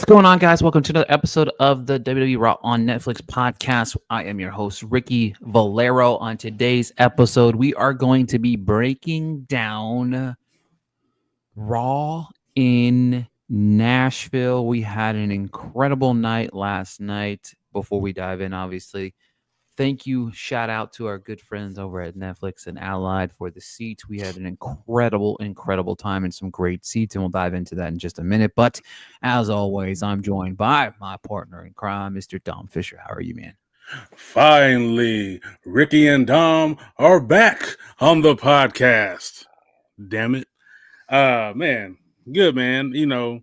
What's going on, guys? Welcome to another episode of the WWE Raw on Netflix podcast. I am your host, Ricky Valero. On today's episode, we are going to be breaking down Raw in Nashville. We had an incredible night last night. Before we dive in, obviously, thank you. Shout out to our good friends over at Netflix and Allied for the seats. We had an incredible time and some great seats, and we'll dive into that in just a minute. But as always, I'm joined by my partner in crime, Mr. Dom Fisher. How are you, man? Finally, Ricky and Dom are back on the podcast. Damn it. Man, good, man. You know,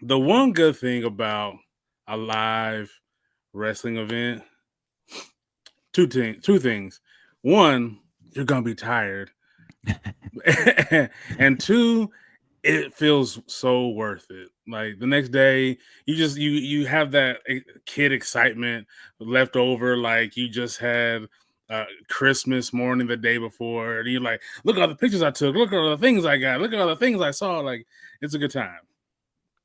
the one good thing about a live wrestling event, two things. One, you're going to be tired. And two, it feels so worth it. Like the next day, you have that kid excitement left over, like you just had Christmas morning the day before, and you're like, look at all the pictures I took, look at all the things I got, look at all the things I saw. Like, it's a good time.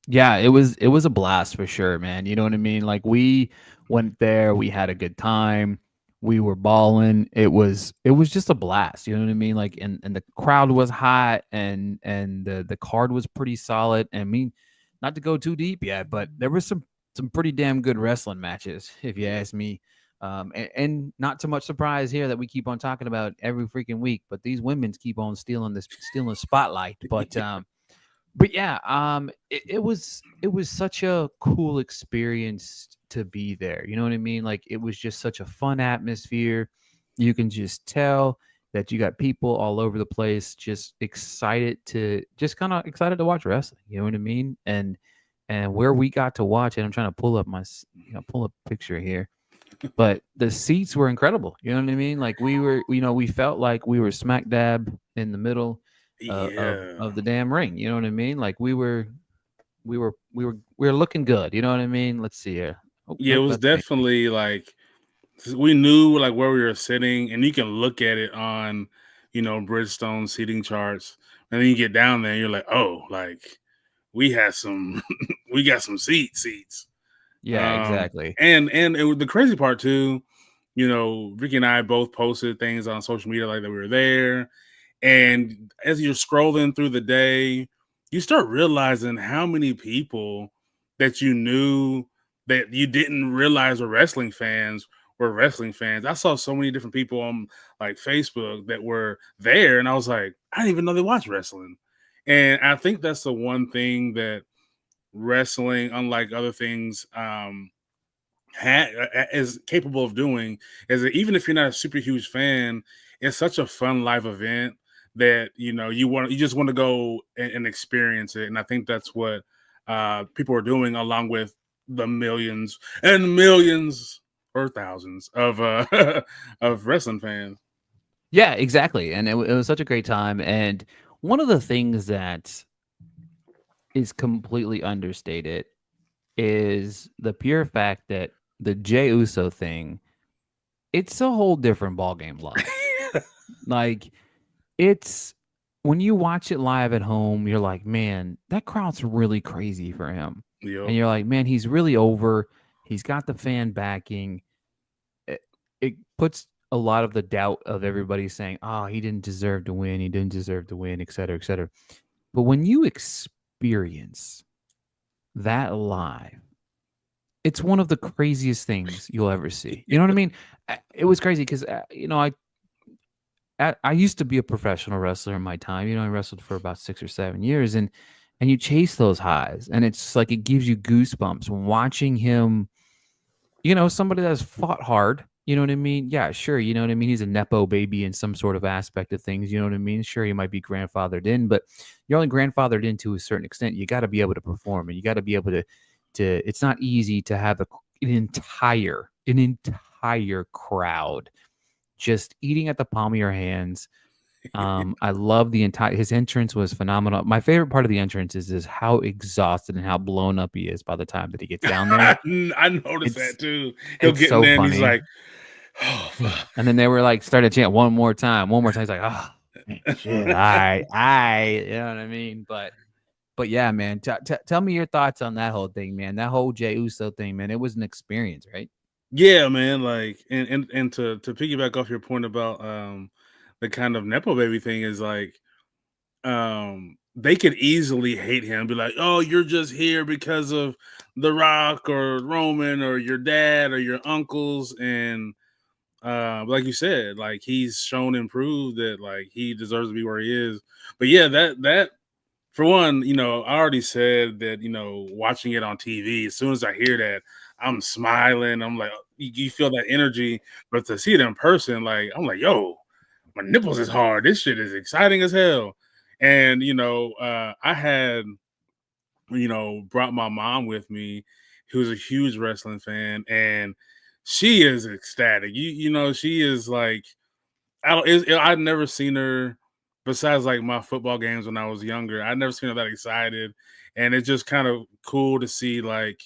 Yeah, it was a blast for sure, man. You know what I mean? Like we went there, we had a good time, we were balling. It was just a blast. You know what I mean? Like and the crowd was hot and the card was pretty solid. I mean, not to go too deep yet, but there was some pretty damn good wrestling matches, if you ask me. And not too much surprise here that we keep on talking about every freaking week, but these women's keep on stealing the spotlight. But yeah, it was such a cool experience to be there. You know what I mean? Like it was just such a fun atmosphere. You can just tell that you got people all over the place, just kind of excited to watch wrestling. You know what I mean? And where we got to watch it, I'm trying to pull up pull up a picture here. But the seats were incredible. You know what I mean? Like we felt like we were smack dab in the middle Yeah. of the damn ring. You know what I mean? Like we were looking good. You know what I mean? Let's see here. Oh Yeah, it nope, was that's me. definitely like we knew like where we were sitting, and you can look at it on, Bridgestone seating charts, and then you get down there, and you're like, oh, like we had some, we got some seats. Yeah, exactly. And it was the crazy part too. Ricky and I both posted things on social media like that we were there, and as you're scrolling through the day, you start realizing how many people that you knew that you didn't realize were wrestling fans. I saw so many different people on like Facebook that were there, and I was like, I didn't even know they watched wrestling. And I think that's the one thing that wrestling, unlike other things, is capable of doing, is that even if you're not a super huge fan, it's such a fun live event that you just want to go and experience it. And I think that's what people are doing, along with the millions and millions or thousands of of wrestling fans. Yeah, exactly. And it was such a great time. And one of the things that is completely understated is the pure fact that the Jey Uso thing, it's a whole different ballgame live. Like it's when you watch it live at home, you're like, man, that crowd's really crazy for him. And Yep. you're like, man, he's really over. He's got the fan backing. It puts a lot of the doubt of everybody saying, oh, he didn't deserve to win. He didn't deserve to win, et cetera, et cetera. But when you experience that live, it's one of the craziest things you'll ever see. You know what I mean? It was crazy because, I used to be a professional wrestler in my time. I wrestled for about 6 or 7 years, and you chase those highs, and it's like it gives you goosebumps watching him. Somebody that's fought hard. You know what I mean? Yeah, sure. You know what I mean? He's a nepo baby in some sort of aspect of things. You know what I mean? Sure, he might be grandfathered in, but you're only grandfathered in to a certain extent. You got to be able to perform, and you got to be able to. It's not easy to have an entire crowd just eating at the palm of your hands. I love his entrance was phenomenal. My favorite part of the entrance is how exhausted and how blown up he is by the time that he gets down there. I noticed It's that too. He'll it's get in so there and he's funny. like, oh, fuck. And then they were like started to chant one more time. He's like, oh shit, I, you know what I mean? But But yeah, man, tell me your thoughts on that whole thing, man. That whole Jey Uso thing, man. It was an experience, right? Yeah, man. Like, and to piggyback off your point about the kind of nepo baby thing is like, they could easily hate him, be like, "Oh, you're just here because of The Rock or Roman or your dad or your uncles," and like you said, like he's shown and proved that like he deserves to be where he is. But yeah, that for one, I already said that, watching it on TV, as soon as I hear that, I'm smiling. I'm like, you feel that energy, but to see it in person, like, I'm like, yo, my nipples is hard. This shit is exciting as hell. And, I had, brought my mom with me, who's a huge wrestling fan, and she is ecstatic. She is like, I'd never seen her besides like my football games when I was younger. I'd never seen her that excited, and it's just kind of cool to see like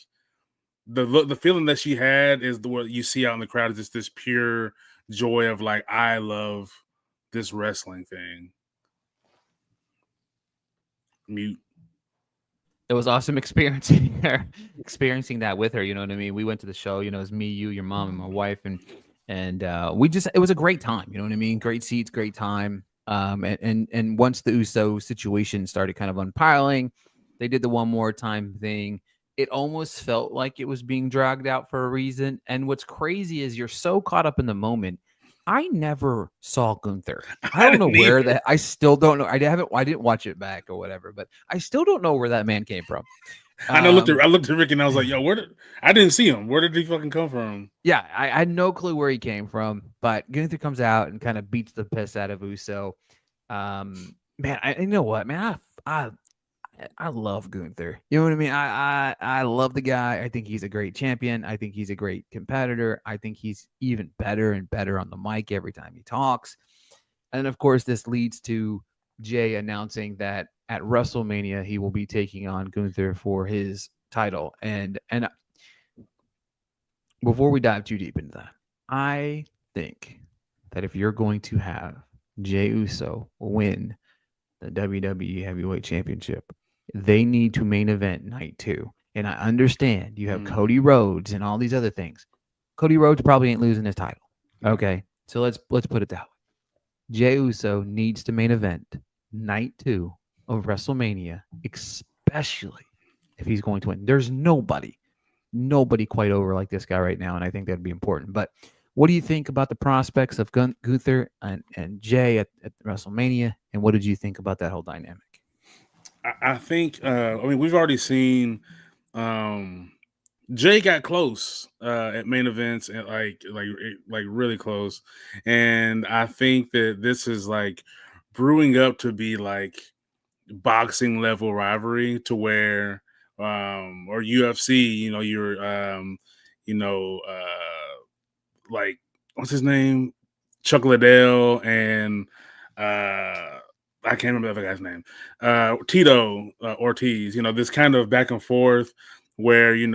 the feeling that she had is what you see out in the crowd is just this pure joy of like I love this wrestling thing. Mute. It was awesome experiencing her, experiencing that with her. You know what I mean? We went to the show. You know, it was me, you, your mom, and my wife, and we just it was a great time. You know what I mean? Great seats, great time. And once the USO situation started kind of unpiling, they did the one more time thing. It almost felt like it was being dragged out for a reason. And what's crazy is you're so caught up in the moment. I never saw Gunther. I I don't know didn't where either. that. I still don't know. I didn't watch it back or whatever, but I still don't know where that man came from. Um, I looked at Rick and I was like, yo, I didn't see him. Where did he fucking come from? yeah, I had no clue where he came from, but Gunther comes out and kind of beats the piss out of Uso. Man, you know what, man, I love Gunther. You know what I mean? I love the guy. I think he's a great champion. I think he's a great competitor. I think he's even better and better on the mic every time he talks. And of course, this leads to Jay announcing that at WrestleMania he will be taking on Gunther for his title. And before we dive too deep into that, I think that if you're going to have Jey Uso win the WWE Heavyweight Championship, they need to main event night two. And I understand you have Cody Rhodes and all these other things. Cody Rhodes probably ain't losing his title. Okay, so let's put it that way. Jey Uso needs to main event night two of WrestleMania, especially if he's going to win. There's nobody quite over like this guy right now, and I think that'd be important. But what do you think about the prospects of Gunther and Jay at WrestleMania, and what did you think about that whole dynamic? I think I mean we've already seen Jay got close at main events and like really close, and I think that this is like brewing up to be like boxing level rivalry to where or UFC, you're you know like what's his name, Chuck Liddell and I can't remember the other guy's name, Tito Ortiz. This kind of back and forth where you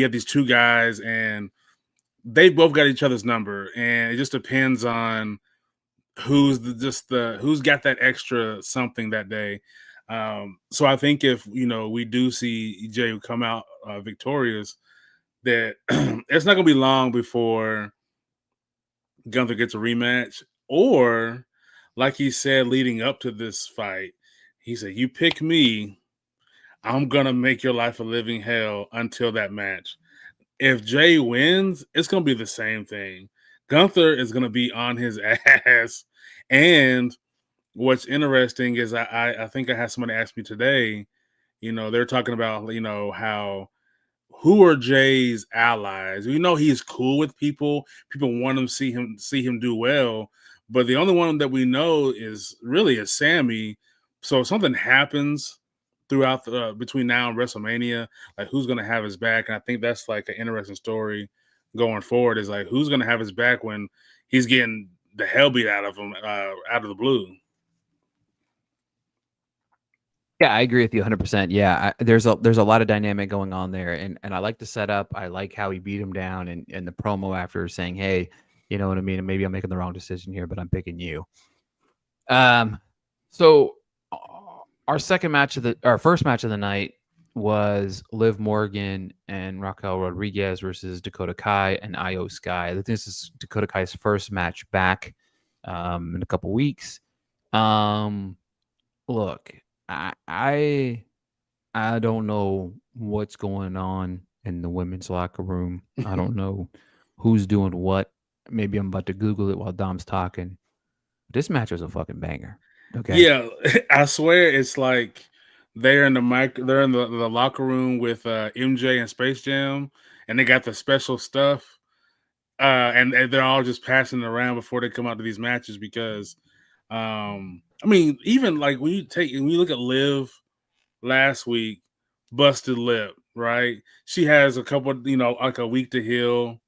have these two guys and they both got each other's number, and it just depends on who's got that extra something that day. So I think if we do see Jay come out victorious, that it's not going to be long before Gunther gets a rematch, or like he said leading up to this fight, he said, "You pick me, I'm gonna make your life a living hell until that match." If Jay wins, it's gonna be the same thing. Gunther is gonna be on his ass. And what's interesting is I think I had somebody ask me today. They're talking about how who are Jay's allies. We know he's cool with people. People want him see him do well, but the only one that we know is Sammy. So if something happens throughout between now and WrestleMania, like who's going to have his back? And I think that's like an interesting story going forward. Is like who's going to have his back when he's getting the hell beat out of him out of the blue. Yeah, I agree with you 100%. Yeah, there's a lot of dynamic going on there, and I like the setup. I like how he beat him down, and the promo after saying, "Hey, you know what I mean? And maybe I'm making the wrong decision here, but I'm picking you." Um, so Our first match of the night was Liv Morgan and Raquel Rodriguez versus Dakota Kai and Io Sky. This is Dakota Kai's first match back in a couple weeks. Um, Look, I I don't know what's going on in the women's locker room. I don't know who's doing what. Maybe I'm about to Google it while Dom's talking. This match was a fucking banger. Okay. Yeah, I swear it's like they're in the locker room with MJ and Space Jam, and they got the special stuff, and they're all just passing it around before they come out to these matches because, I mean, even like when you look at Liv last week, busted lip, right? She has a couple, like a week to heal,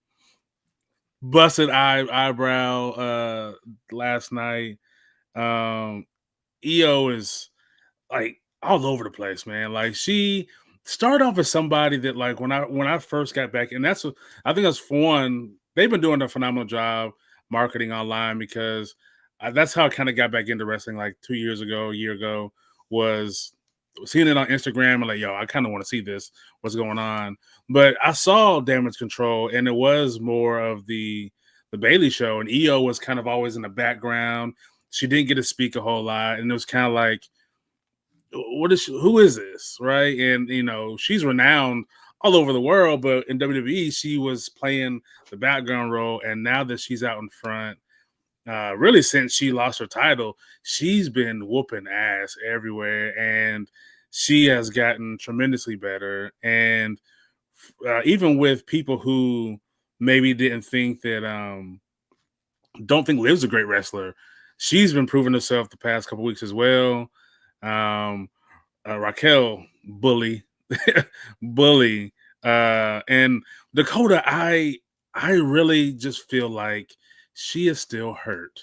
busted eyebrow last night. Um, EO is like all over the place, man. Like she started off as somebody that like when I first got back, and that's what I think that's for one. They've been doing a phenomenal job marketing online because that's how I kind of got back into wrestling like 2 years ago, a year ago, was seeing it on Instagram and like, yo, I kind of want to see this, what's going on. But I saw Damage Control, and it was more of the Bailey show, and EO was kind of always in the background. She didn't get to speak a whole lot, and it was kind of like, who is this, right? And she's renowned all over the world, but in WWE she was playing the background role, and now that she's out in front, really since she lost her title, she's been whooping ass everywhere, and she has gotten tremendously better. And even with people who maybe didn't think that don't think Liv's a great wrestler, she's been proving herself the past couple weeks as well. um Raquel, bully, bully, and Dakota. I really just feel like she is still hurt.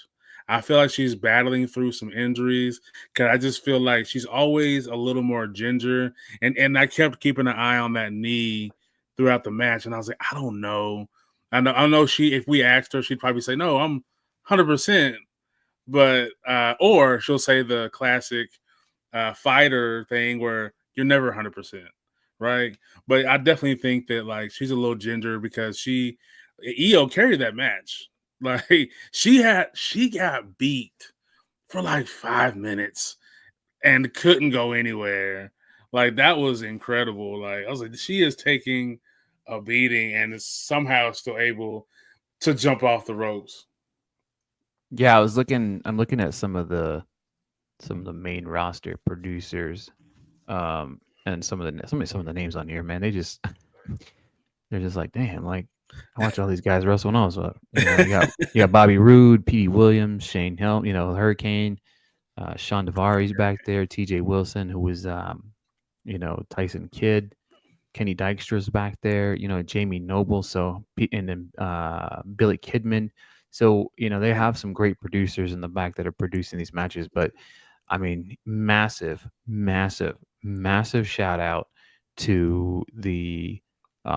I feel like she's battling through some injuries because I just feel like she's always a little more ginger, and I kept keeping an eye on that knee throughout the match, and I was like, I don't know. I know she. If we asked her, she'd probably say, "No, I'm 100%." But or she'll say the classic fighter thing where you're never 100%, right? But I definitely think that like she's a little ginger because EO carried that match. Like she got beat for like 5 minutes and couldn't go anywhere. Like that was incredible. Like I was like, she is taking a beating and is somehow still able to jump off the ropes. Yeah, I'm looking at some of the main roster producers, and some of the names on here, man. They're just like, damn, like I watch all these guys wrestle and all. So you got Bobby Roode, Petey Williams, Shane Helm, Hurricane, Sean Devari's back there, T.J. Wilson, who was Tyson Kidd, Kenny Dykstra's back there, Jamie Noble, and then Billy Kidman. So they have some great producers in the back that are producing these matches, but I mean, massive, massive, massive shout out to the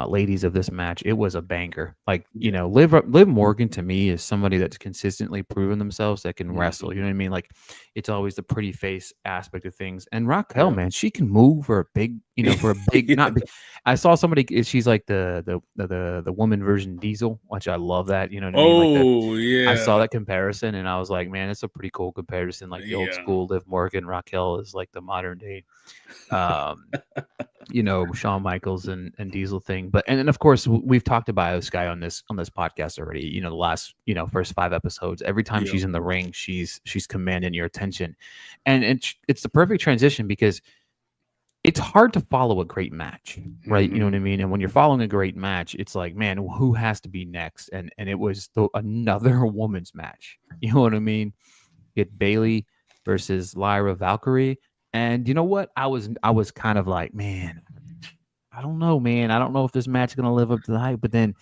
ladies of this match. It was a banger. Like, Liv Morgan to me is somebody that's consistently proven themselves that can wrestle. You know what I mean? Like, it's always the pretty face aspect of things. And Raquel, Yeah. man, she can move for a big, for a big, Yeah. not big. I saw somebody. She's like the woman version Diesel, which I love that. You know what I mean? Like the Oh I saw yeah. that comparison and I was like, man, it's a pretty cool comparison. Like the old Yeah. school Liv Morgan, Raquel is like the modern day, um, Shawn Michaels and Diesel thing. But and then of course we've talked about this guy on this podcast already. The last first 5 episodes. Every time Yeah. she's in the ring, she's commanding your attention, and it's the perfect transition because it's hard to follow a great match, right? You know what I mean? And when you're following a great match, it's like, man, who has to be next? And it was another woman's match. You know what I mean? Get Bailey versus Lyra Valkyrie. And you know what? I was kind of like, man, I don't know, man. I don't know if this match is gonna live up to the hype. But then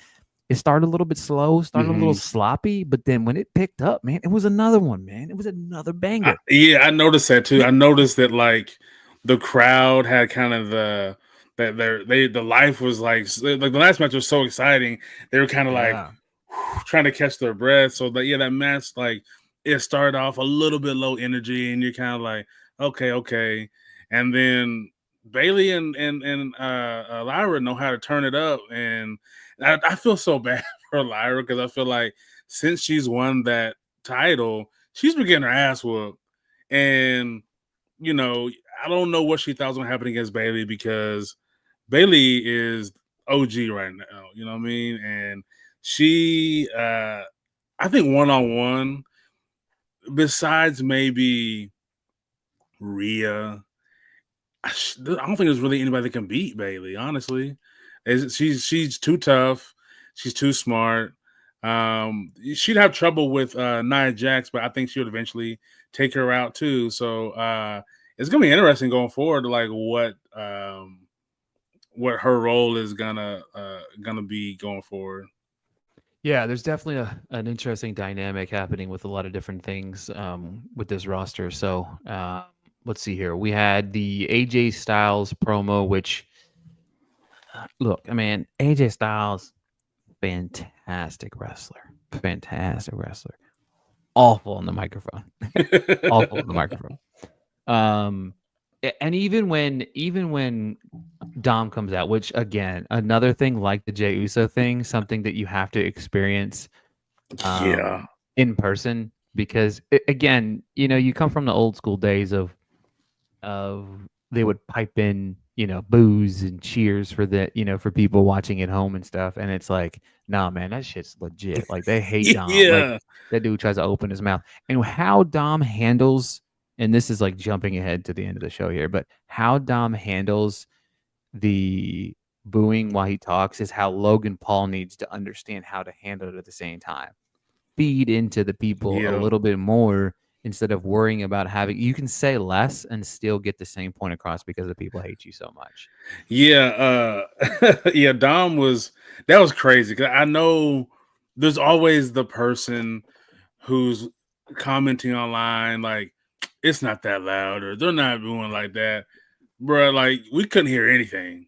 it started a little bit slow, started a little Mm-hmm. sloppy. But then when it picked up, man, it was another one, man. It was another banger. Yeah, I noticed that too. I noticed that like the crowd had kind of the life was like the last match was so exciting. They were kind of like Yeah. trying to catch their breath. So that match like it started off a little bit low energy, and you're kind of like okay, okay. and then Bailey and Lyra know how to turn it up, and I feel so bad for Lyra because I feel like since she's won that title, she's been getting her ass whooped, and you know I don't know what she thought was gonna happen against Bailey because Bailey is OG right now, you know what I mean, and she I think one-on-one, besides maybe Rhea, I don't think there's really anybody that can beat Bailey. Honestly, she's too tough. She's too smart. She'd have trouble with Nia Jax, but I think she would eventually take her out too. So it's gonna be interesting going forward, like what her role is gonna be going forward. Yeah, there's definitely an interesting dynamic happening with a lot of different things with this roster. So let's see here. We had the AJ Styles promo, which, look, I mean, AJ Styles, fantastic wrestler. Fantastic wrestler. Awful on the microphone. Awful on the microphone. And even when Dom comes out, which again, another thing like the Jey Uso thing, something that you have to experience Yeah. in person, because again, you come from the old school days of they would pipe in, boos and cheers for for people watching at home and stuff, and it's like, nah, man, that shit's legit. Like they hate Dom. Like Yeah. that dude tries to open his mouth, and how Dom handles, and this is like jumping ahead to the end of the show here, but how Dom handles the booing while he talks is how Logan Paul needs to understand how to handle it at the same time. Feed into the people a Yeah. little bit more instead of worrying about you can say less and still get the same point across because the people hate you so much. Yeah, yeah, that was crazy because I know there's always the person who's commenting online like it's not that loud or they're not doing like that, bro. Like we couldn't hear anything.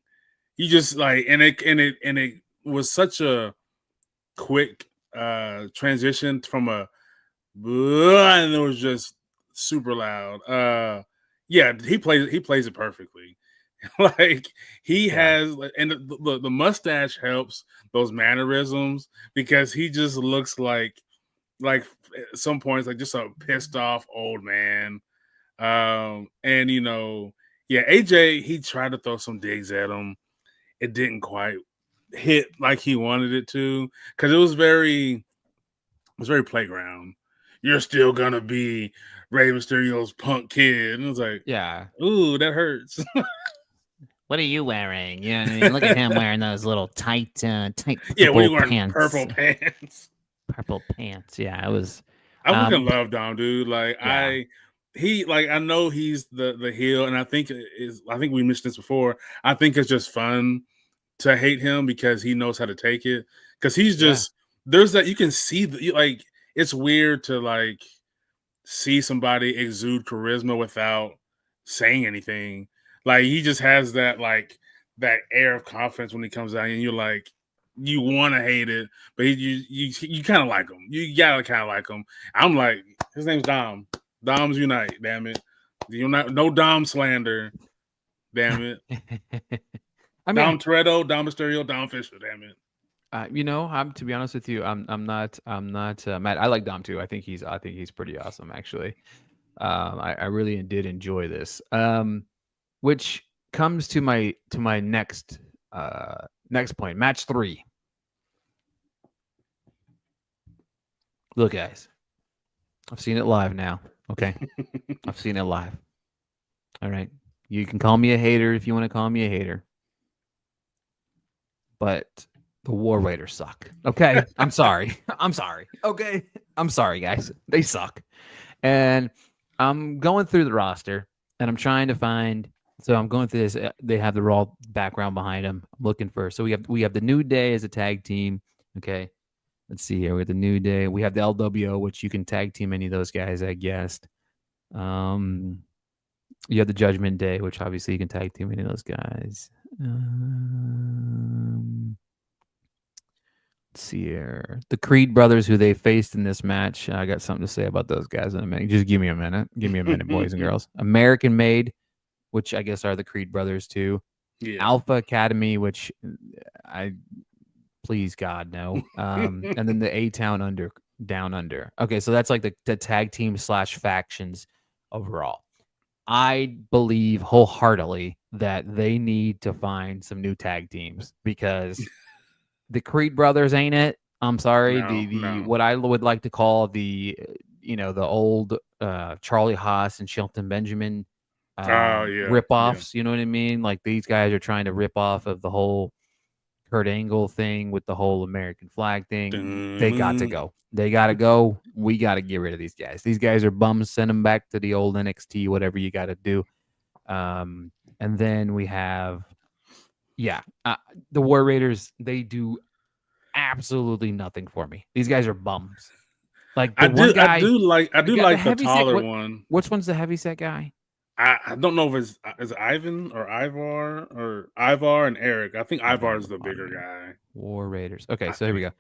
You just like and it was such a quick transition from a and it was just super loud. Yeah, he plays it perfectly. Like he Yeah. has, and the mustache helps those mannerisms because he just looks like at some points like just a pissed off old man. And yeah, AJ he tried to throw some digs at him. It didn't quite hit like he wanted it to because it was very playground. You're still gonna be Rey Mysterio's punk kid, and it was like, Yeah. ooh, that hurts. What are you wearing? You know what I mean? Look at him wearing those little tight Yeah, what are purple you wearing? pants. Purple pants. Purple pants. Yeah, it was. I Um, freaking love Dom, dude. Like yeah, I know he's the heel, and I think we mentioned this before. I think it's just fun to hate him because he knows how to take it. Because he's yeah, just there's that you can see like it's weird to like see somebody exude charisma without saying anything. Like he just has that air of confidence when he comes out, and you're like, you want to hate it, but you kind of like him. You gotta kind of like him. I'm like, his name's Dom. Dom's Unite. Damn it. You're not no Dom slander. Damn it. I mean, Dom Toretto, Dom Mysterio, Dom Fisher. Damn it. I'm to be honest with you, I'm not mad. I like Dom too. I think he's pretty awesome actually. I really did enjoy this. Which comes to my next point, match 3. Look, guys, I've seen it live now. Okay, I've seen it live. All right, you can call me a hater if you want to call me a hater, but the War Raiders suck. Okay, I'm sorry. I'm sorry. Okay, I'm sorry, guys. They suck. And I'm going through the roster, and I'm trying to find. So I'm going through this. They have the Raw background behind them. I'm looking for. So we have the New Day as a tag team. Okay, let's see here. We have the New Day. We have the LWO, which you can tag team any of those guys, I guessed. You have the Judgment Day, which obviously you can tag team any of those guys. Let's see here. The Creed brothers, who they faced in this match. I got something to say about those guys in a minute. Just give me a minute. Give me a minute, boys and girls. American Made. which I guess are the Creed brothers too. Yeah. Alpha Academy, which I please God no. And then the A Town Under Down Under. Okay, so that's like the tag team slash factions overall. I believe wholeheartedly that they need to find some new tag teams because the Creed brothers ain't it. I'm sorry. No, The no. what I would like to call the the old Charlie Haas and Shelton Benjamin Oh yeah, yeah. rip-offs, you know what I mean? Like these guys are trying to rip off of the whole Kurt Angle thing with the whole American flag thing. They got to Dun, go. They got to go. We got to get rid of these guys. These guys are bums. Send them back to the old NXT, whatever you got to do. And then we have, the War Raiders. They do absolutely nothing for me. These guys are bums. Like the one I guy, do the like the heavy set. taller one. Which one's the heavy set guy? I don't know if it's is it Ivan or Ivar and Eric. I think Ivar is the Come on, bigger man. guy. War Raiders. Okay, I so here we think.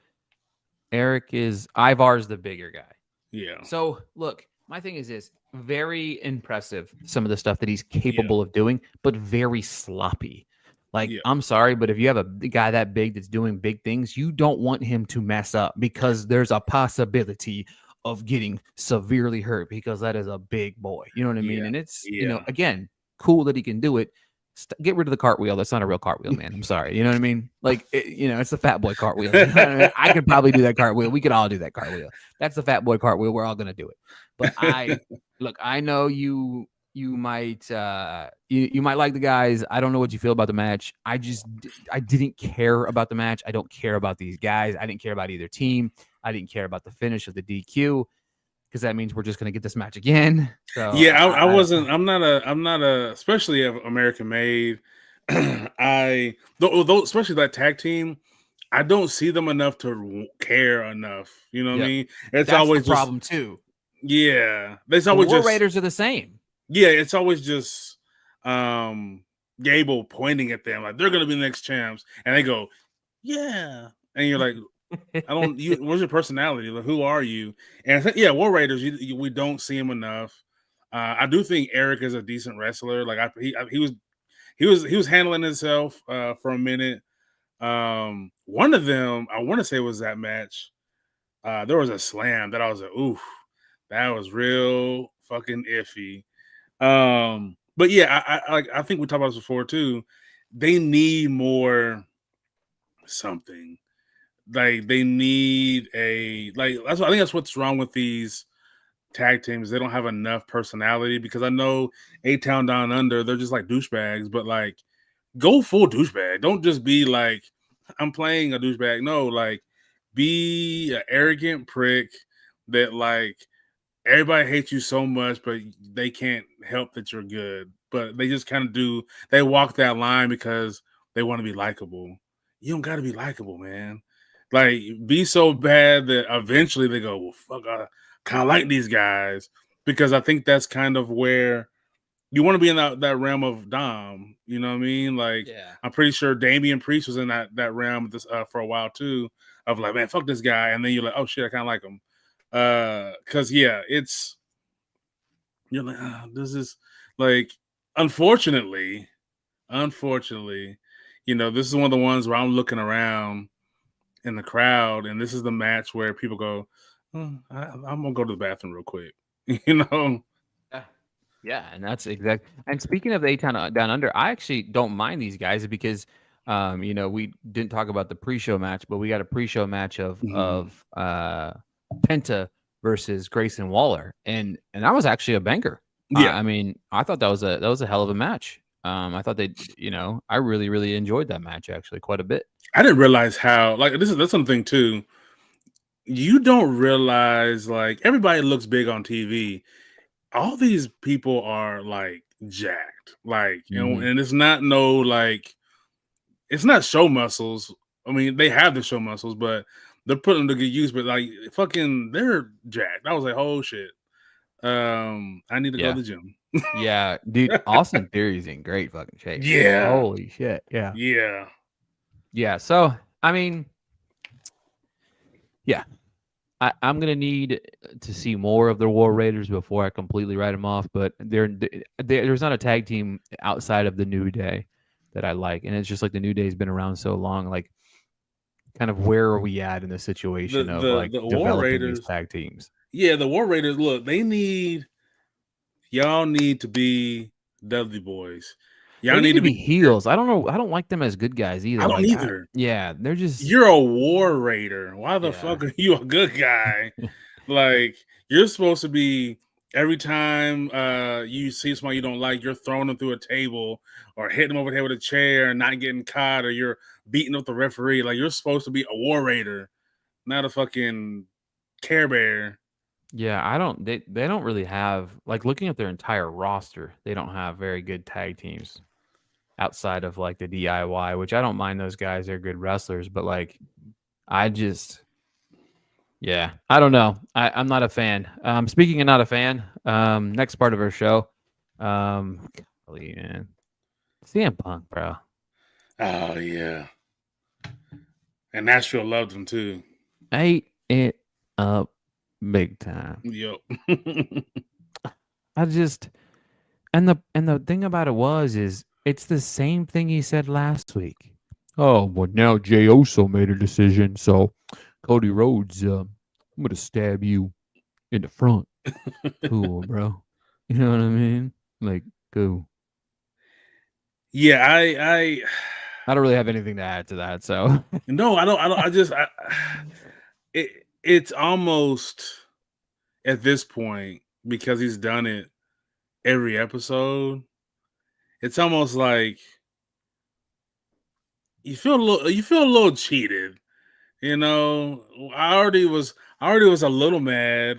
go. Ivar's the bigger guy. Yeah. So look, my thing is this: very impressive some of the stuff that he's Yeah. capable of doing, but very sloppy. Like, Yeah. I'm sorry, but if you have a guy that big that's doing big things, you don't want him to mess up because there's a possibility of getting severely hurt because that is a big boy. You know what I mean? Yeah. And it's, Yeah. again, cool that he can do it. Get rid of the cartwheel. That's not a real cartwheel, man. I'm sorry. You know what I mean? Like, it's the fat boy cartwheel. You know what I mean? I could probably do that cartwheel. We could all do that cartwheel. That's the fat boy cartwheel. We're all going to do it. But I know you might you might like the guys. I don't know what you feel about the match. I didn't care about the match. I don't care about these guys. I didn't care about either team. I didn't care about the finish of the DQ because that means we're just going to get this match again. So Yeah, I wasn't. I'm not a. Especially of American made. Though, especially that tag team. I don't see them enough to care enough. You know what I Yep. mean? It's That's always the problem too. yeah. There's The always War just Raiders are the same. yeah. It's always just Gable pointing at them like they're gonna be the next champs, and they go yeah, and you're like I don't. Where's your personality? Like, who are you? And I think, yeah, War Raiders. We don't see him enough. I do think Eric is a decent wrestler. Like he was handling himself for a minute. One of them, I want to say, was that match. There was a slam that I was like, oof, that was real fucking iffy. But yeah, I think we talked about this before too. They need more something. Like they need a like that's I think that's what's wrong with these tag teams. They don't have enough personality because I know A Town Down Under, they're just like douchebags, but like go full douchebag. Don't just be like I'm playing a douchebag. No, like be an arrogant prick that like everybody hates you so much, but they can't help that you're good. But they just kind of do. They walk that line because they want to be likable. You don't got to be likable, man. Like be so bad that eventually they go, well, fuck, I kind of like these guys because I think that's kind of where you want to be in that realm of Dom. You know what I mean? Like Yeah. I'm pretty sure Damian Priest was in that realm this for a while too. Of like, man, fuck this guy, and then you're like, oh shit, I kind of like him. Because yeah, it's you're like, this is like, unfortunately, this is one of the ones where I'm looking around in the crowd, and this is the match where people go, I'm gonna go to the bathroom real quick, you know. Yeah. Yeah, and that's exact. And speaking of the A Town Down Under, I actually don't mind these guys because, we didn't talk about the pre-show match, but we got a pre-show match of Mhm. Penta versus Grayson Waller, and that was actually a banger. Yeah, I mean, I thought that was a hell of a match. I thought I really really enjoyed that match actually quite a bit. I didn't realize how like that's something too. You don't realize like everybody looks big on TV. All these people are like jacked, like Hmm. and it's not no like it's not show muscles. I mean, they have the show muscles, but they're putting them to good use. But like fucking, they're jacked. I was like, oh shit. I need to go Yeah, to the gym. yeah, dude. Austin Theory's in great fucking shape. Yeah, Holy shit! Yeah, yeah. yeah. So I mean, yeah. I'm gonna need to see more of the War Raiders before I completely write them off. But there's not a tag team outside of the New Day that I like, and it's just like the New Day's been around so long. Like, kind of where are we at in the The situation of the like the War developing these Raiders, tag teams? yeah, the War Raiders. Look, y'all need to be Dudley Boys. They Y'all need need to to be. be heels. I don't know. I don't like them as good guys I either. don't Like, either. yeah, they're just You're a War Raider. Why the yeah. fuck are you a good guy? Like, you're supposed to be every time you see someone you don't like, you're throwing them through a table or hitting them over the head with a chair and not getting caught, or you're beating up the referee. Like, you're supposed to be a War Raider, not a fucking Care Bear. Yeah, I don't. They don't really have like looking at their entire roster. They don't have very good tag teams outside of like the DIY, which I don't mind those guys. They're good wrestlers, but like I just yeah, I don't know. I'm not a fan. Speaking of not a fan, next part of our show, golly, man, CM Punk, bro, Oh, yeah. And Nashville loved him too. ate it up big time. Yep. I just and the thing about it is it's the same thing he said last week. Oh, well now Jay Uso made a decision, so Cody Rhodes, I'm gonna stab you in the front. Cool, bro. You know what I mean? Like, cool. Yeah, I I don't really have anything to add to that. So no, it's almost at this point, because he's done it every episode, it's almost like you feel a little cheated. You know, I already was a little mad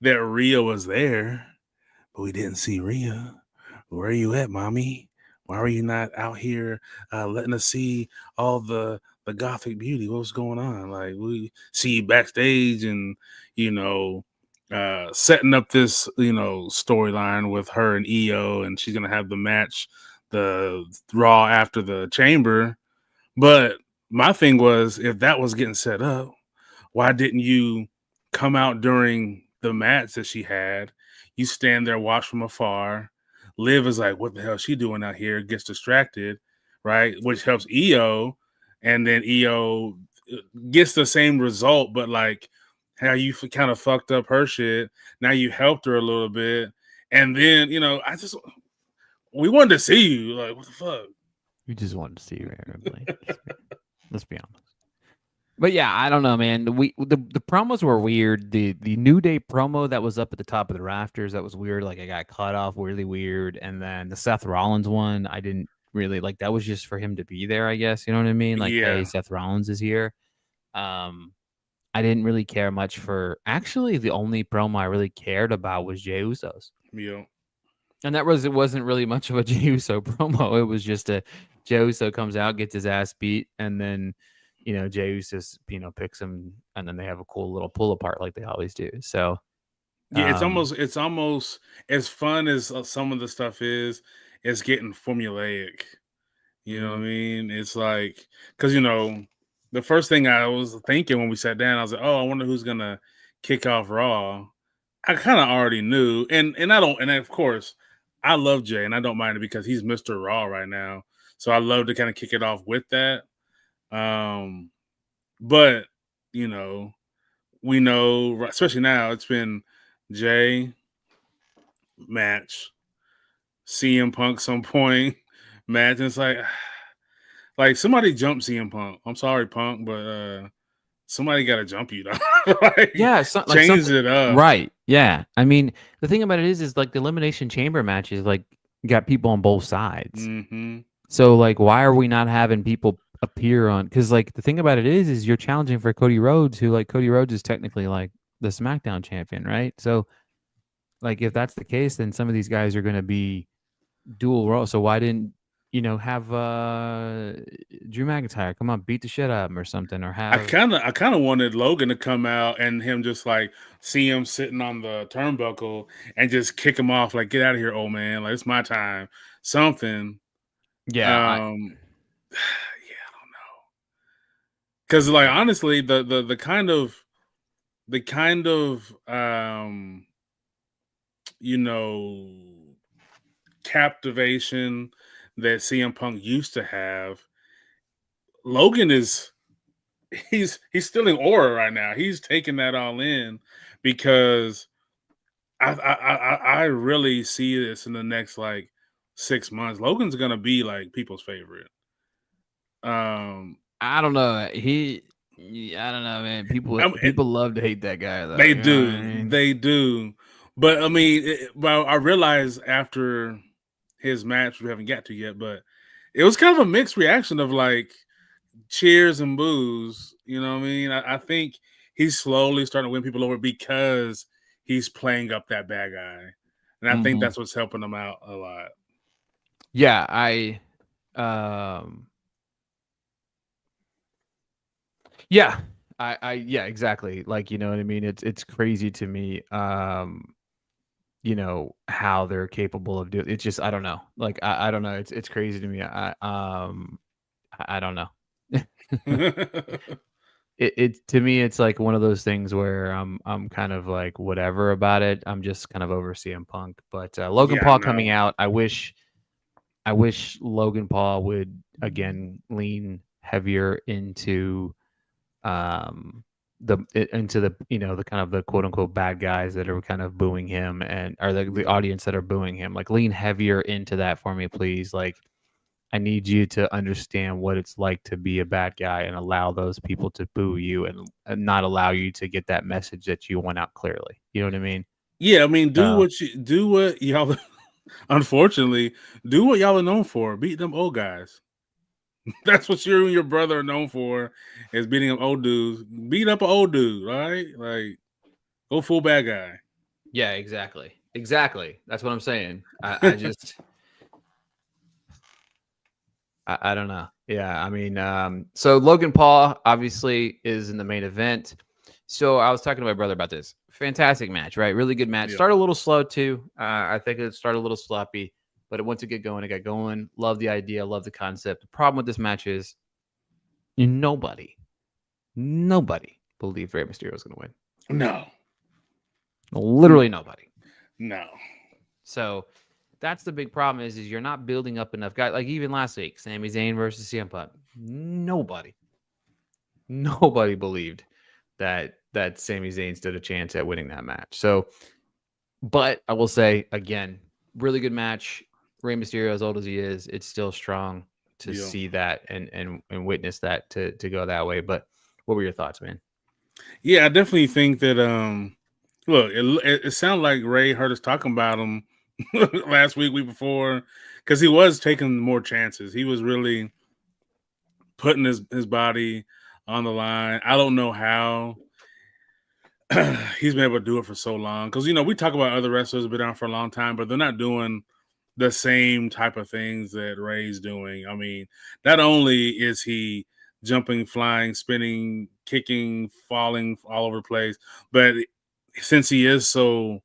that Rhea was there, but we didn't see Rhea. Where are you at, mommy? Why are you not out here letting us see all the gothic beauty? What's going on? Like, we see you backstage, and you know, setting up this storyline with her and EO, and she's gonna have the match, the Raw after the Chamber. But my thing was, if that was getting set up, why didn't you come out during the match that she had? You stand there, watch from afar. Liv is like, what the hell is she doing out here? Gets distracted, right? Which helps EO. And then EO gets the same result, but like how you kind of fucked up her shit. Now you helped her a little bit. And then, we wanted to see you. Like, what the fuck? we just wanted to see you, Aaron. Let's be honest. But yeah, I don't know, man. The promos were weird. The New Day promo that was up at the top of the rafters, that was weird. Like I got cut off really weird. And then the Seth Rollins one, I didn't really like. That was just for him to be there, I guess. You know what I mean? Like, hey, Yeah. Seth Rollins is here. Um, I didn't really care much for. Actually, the only promo I really cared about was Jey Uso's, Yeah. and it wasn't really much of a Jey Uso promo. It was just a Jey Uso comes out, gets his ass beat, and then Jey Uso picks him, and then they have a cool little pull apart like they always do. So Yeah, um, it's almost as fun as some of the stuff is. It's getting formulaic. You know what I mhm. mean? It's like, because the first thing I was thinking when we sat down, I was like, oh, I wonder who's gonna kick off Raw. I kind of already knew, and I don't, and of course, I love Jay, and I don't mind it because he's Mr. Raw right now. So I love to kind of kick it off with that. Um, but you know, we know, especially now, it's been Jay match, CM Punk some point match. And it's like somebody jump CM Punk. I'm sorry, Punk, but somebody got to jump you though. Like, yeah, like change something, it up. right? Yeah, I mean, the thing about it is like the elimination chamber matches, like got people on both sides. Mm-hmm. So like, why are we not having people appear on? Because like the thing about it is you're challenging for Cody Rhodes, who like Cody Rhodes is technically like the SmackDown champion, right? So like if that's the case, then some of these guys are going to be dual role. So why didn't have Drew McIntyre come on, beat the shit out of him or something, or have I kind of wanted Logan to come out and him just like see him sitting on the turnbuckle and just kick him off, like, get out of here, old man. Like, it's my time. Something. yeah, Yeah, I don't know. Because like honestly, the kind of you know captivation that CM Punk used to have, Logan is he's still in aura right now. He's taking that all in because I really see this in the next like 6 months. Logan's gonna be like people's favorite. Um, I don't know. I don't know, man. People I mean, people love to hate that guy, though. they You know what I do, mean? they do. But I mean, well, I realized after his match we haven't got to yet, but it was kind of a mixed reaction of like cheers and boos. You know what I mean? I think he's slowly starting to win people over because he's playing up that bad guy, and I think Hmm. that's what's helping him out a lot. Yeah, um, yeah, yeah, exactly. Like, you know what I mean? It's crazy to me. You know how they're capable of doing. It's just I don't know. Like, I don't know. It's crazy to me. I don't know. It to me, it's like one of those things where I'm kind of like whatever about it. I'm just kind of over CM Punk, but Logan Yeah, I Paul know. coming out. I wish Logan Paul would again lean heavier into into the the kind of the quote unquote bad guys that are kind of booing him and or the Yeah. audience that are booing him. Like lean heavier into that for me, please. Like I need you to understand what it's like to be a bad guy and allow those people to boo you and not allow you to get that message that you want out clearly. You know what I mean? Yeah, I mean, So do what y'all. Unfortunately, do what y'all are known for. Beat them old guys. That's what you and your brother are known for, is beating up old dudes. Beat up an old dude, right? Like, go full bad guy. yeah, exactly. That's what I'm saying. I just I don't know. Yeah, I mean, so Logan Paul obviously is in the main event. So I was talking to my brother about this. Fantastic match, right? Really good match. Yeah. Started a little slow too. I think it started a little sloppy, but once it get going, it got going. Love the idea, love the concept. The problem with this match is nobody, nobody believed Rey Mysterio was going to win. No. No. Literally nobody. No. So that's the big problem is you're not building up enough guys. Like even last week, Sami Zayn versus CM Punk. Nobody believed that Sami Zayn stood a chance at winning that match. So, but I will say again, really good match. Rey Mysterio, as old as he is, it's still strong to Yeah. see that and witness that to go that way. But what were your thoughts, man? Yeah, I definitely think that. Look, it sounded like Ray heard us talking about him last week before, because he was taking more chances. He was really putting his body on the line. I don't know how he's been able to do it for so long, because we talk about other wrestlers who've been on for a long time, but they're not doing the same type of things that Ray's doing. I mean, not only is he jumping, flying, spinning, kicking, falling all over the place, but since he is has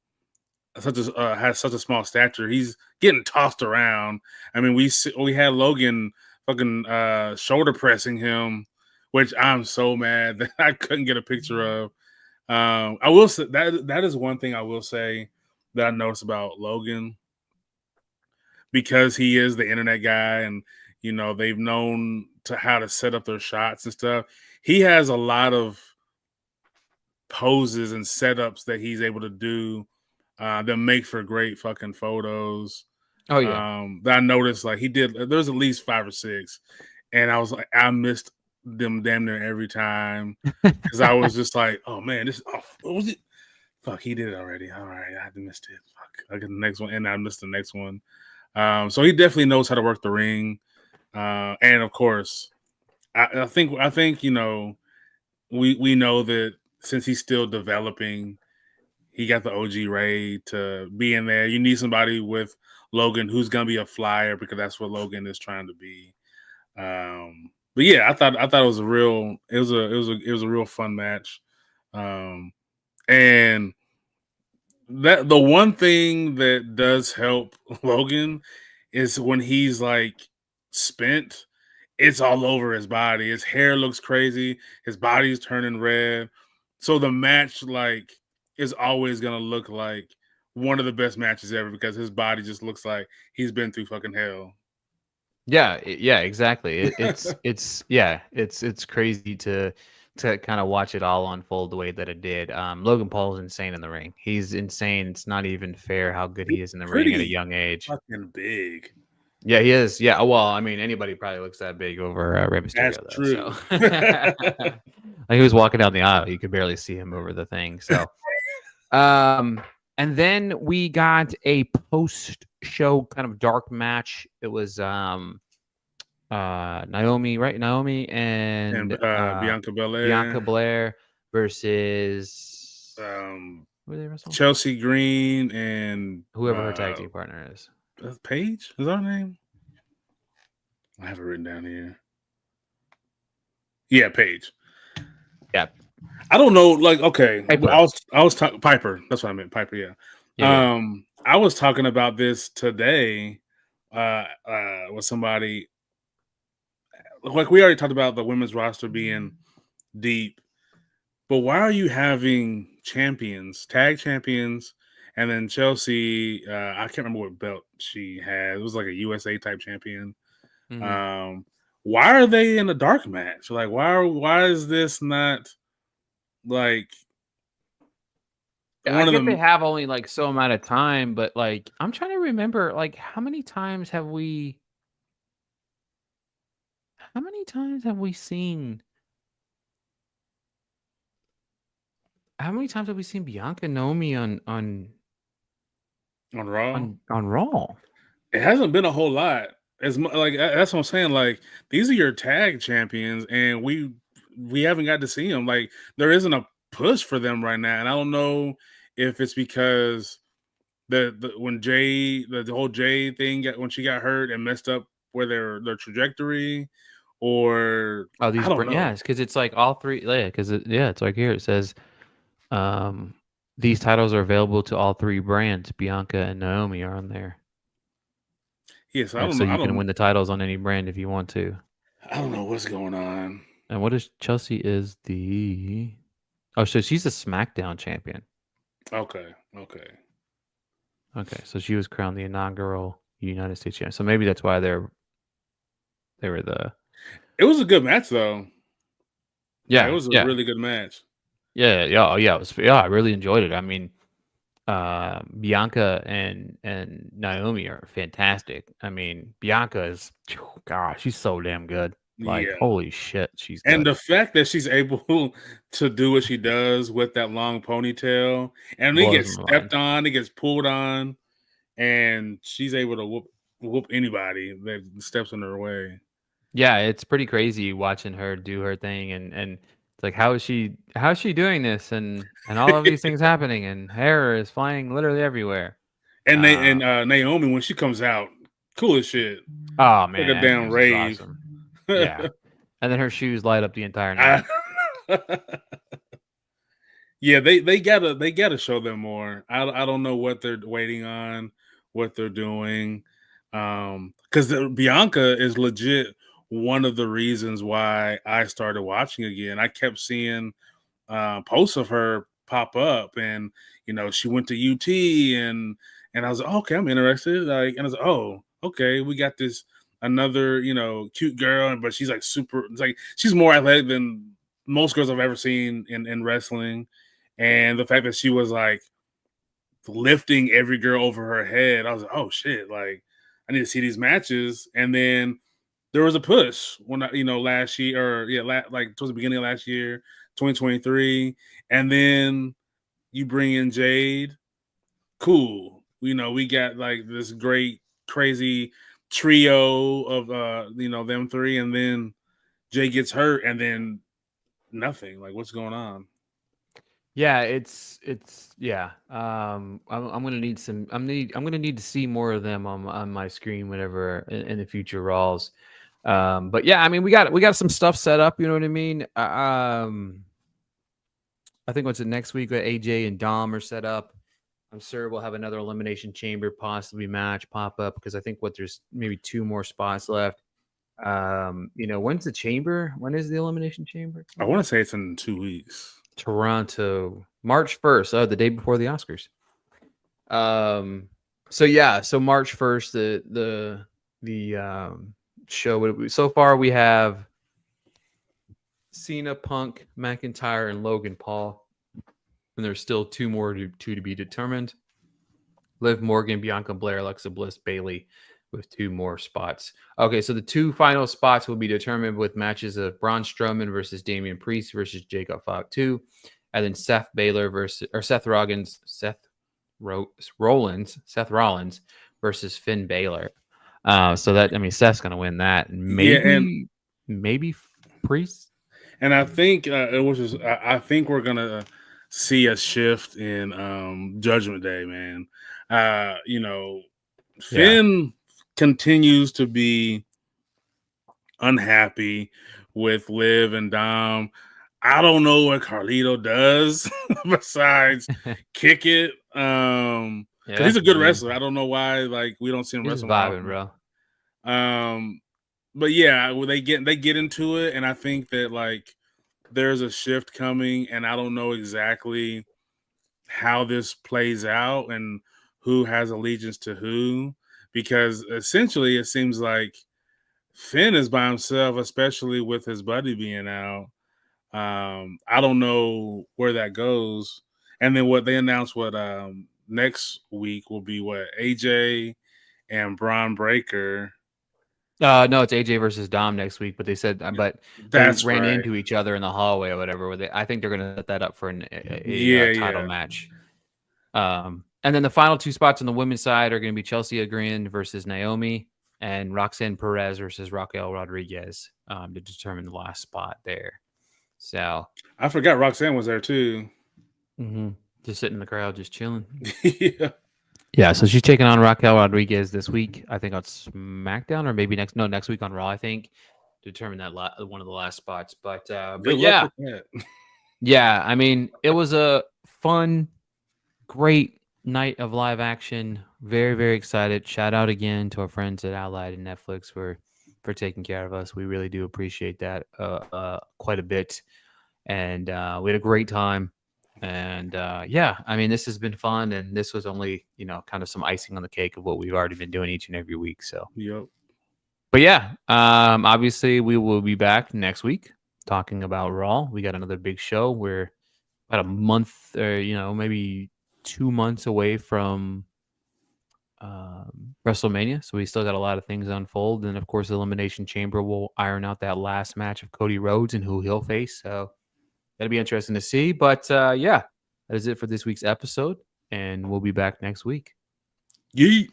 such a small stature, he's getting tossed around. I mean, we had Logan fucking shoulder pressing him, which I'm so mad that I couldn't get a picture of. I will say that is one thing I will say that I noticed about Logan, because he is the internet guy, and they've known to how to set up their shots and stuff. He has a lot of poses and setups that he's able to do that make for great fucking photos. Oh yeah. That I noticed, like, he did. There's at least 5 or 6, and I was like, I missed them damn near every time, because I was just like, oh man, what was it? Fuck, he did it already. All right, I missed it. Fuck, I get the next one, and I missed the next one. So he definitely knows how to work the ring, and of course, I think we know that since he's still developing, he got the OG Ray to be in there. You need somebody with Logan who's gonna be a flyer, because that's what Logan is trying to be. But yeah, I thought it was a real fun match, and that the one thing that does help Logan is when he's like spent, it's all over his body. His hair looks crazy. His body's turning red. So the match like is always gonna look like one of the best matches ever because his body just looks like he's been through fucking hell. Yeah, yeah, exactly. It's crazy to kind of watch it all unfold the way that it did. Logan Paul's insane in the ring. He's insane. It's not even fair how good He's he is in the ring at a pretty young age. fucking big. Yeah, he is. Yeah, well, I mean, anybody probably looks that big over Rey That's Mysterio, though. So, true. like, he was walking down the aisle, you could barely see him over the thing. So, um, and then we got a post-show kind of dark match. It was Naomi, right? Naomi And and Bianca Bianca Belair, Blair versus who are they wrestling? Chelsea Green, and Whoever her tag team partner is. Paige. Is that her name? I have it written down here. Yeah, Paige. Yeah. I don't know. Like, okay, Piper. I was talking Piper. That's what I meant. Piper. Yeah. Yeah. I was talking about this today with somebody. Like, we already talked about the women's roster being deep, but why are you having champions, tag champions, and then Chelsea? I can't remember what belt she had. It was like a USA type champion. Mm-hmm. Why are they in a dark match? Like, why is this not like I one of get they them? have only like so amount of time, but like I'm trying to remember like how many times have we seen Bianca and Naomi On Raw? on Raw? It hasn't been a whole lot. As like that's what I'm saying. Like, these are your tag champions, and we haven't got to see them. Like, there isn't a push for them right now, and I don't know if it's because when the whole Jay thing when she got hurt and messed up where their trajectory, or Oh, I these don't know. yeah, because it's like all three. Yeah, because it's like here it says, um, these titles are available to all three brands. Bianca and Naomi are on there. Yes, I Yeah, don't so know. you can win the titles on any brand if you want to. I don't know what's going on. And what is Chelsea is the oh, so she's a SmackDown champion. Okay. Okay, so she was crowned the inaugural United States champion. So maybe that's why they were the It was a good match though. Like, it yeah was a yeah really good match. yeah oh, yeah it was I really enjoyed it. I mean, Bianca and Naomi are fantastic. I mean, Bianca is gosh, she's so damn good. Like Yeah. holy shit, she's And good. the fact that she's able to do what she does with that long ponytail, and he Blows gets my mind. stepped on, he gets pulled on, and she's able to whoop anybody that steps in her way. Yeah, it's pretty crazy watching her do her thing and it's like how is she doing this and all of these things happening and hair is flying literally everywhere. And Uh, Naomi, when she comes out, cool as shit. oh Like a man, that damn entrance is rave. awesome. Yeah. And then her shoes light up the entire I- night. yeah, they gotta show them more. I don't know what they're waiting on, what they're doing. Because Bianca is legit one of the reasons why I started watching again. I kept seeing posts of her pop up, and she went to UT, and I was like, oh, okay, I'm interested. Like, and I was like, oh, okay, we got this another cute girl, but she's like super. It's like she's more athletic than most girls I've ever seen in wrestling, and the fact that she was like lifting every girl over her head, I was like, oh shit, like I need to see these matches. And then there was a push when last year, or like towards the beginning of last year, 2023, and then you bring in Jade. Cool, we got like this great crazy trio of them three, and then Jade gets hurt, and then nothing. Like, what's going on? Yeah, it's yeah. I'm gonna need I'm gonna need to see more of them on my screen whenever in the future Raws. But yeah, I mean we got some stuff set up. You know what I mean? I think what's it next week? AJ and Dom are set up. I'm sure we'll have another Elimination Chamber possibly match pop up because I think there's maybe two more spots left. When's the chamber? When is the elimination chamber? I want to say it's in 2 weeks. Toronto, March 1st. Oh, the day before the Oscars. So March 1st, the show. So far we have Cena, Punk, McIntyre, and Logan Paul, and there's still two to be determined. Liv Morgan, Bianca Belair, Alexa Bliss, Bayley, with two more spots. Okay, so the two final spots will be determined with matches of Braun Strowman versus Damian Priest versus Jacob Fatu, and then Seth Rollins versus Finn Balor. Seth's gonna win that. Maybe Priest. And I think I think we're gonna see a shift in Judgment Day, man. Finn continues to be unhappy with Liv and Dom. I don't know what Carlito does besides kick it. He's a good wrestler. I don't know why we don't see him wrestle. Vibing, bro. But yeah, they get into it, and I think that there's a shift coming, and I don't know exactly how this plays out and who has allegiance to who, because essentially it seems like Finn is by himself, especially with his buddy being out. I don't know where that goes. And then what they announced next week will be AJ and Braun Breaker. No, it's AJ versus Dom next week, but they said they ran into each other in the hallway or whatever. I think they're going to set that up for a title match. And then the final two spots on the women's side are going to be Chelsea Green versus Naomi and Roxanne Perez versus Raquel Rodriguez to determine the last spot there. So I forgot Roxanne was there too. Mm-hmm. Just sitting in the crowd, just chilling. Yeah. Yeah, so she's taking on Raquel Rodriguez this week. I think on SmackDown or maybe next week on Raw. I think to determine that one of the last spots. But yeah, yeah. I mean, it was a fun, great night of live action. Very, very excited. Shout out again to our friends at Allied and Netflix for taking care of us. We really do appreciate that quite a bit, and we had a great time. And yeah, I mean, this has been fun, and this was only kind of some icing on the cake of what we've already been doing each and every week. So yep. But yeah, obviously we will be back next week talking about Raw. We got another big show. We're about a month, or maybe 2 months away from WrestleMania, so we still got a lot of things unfold. And of course, Elimination Chamber will iron out that last match of Cody Rhodes and who he'll face. So that'll be interesting to see. But yeah, that is it for this week's episode, and we'll be back next week. Yeet.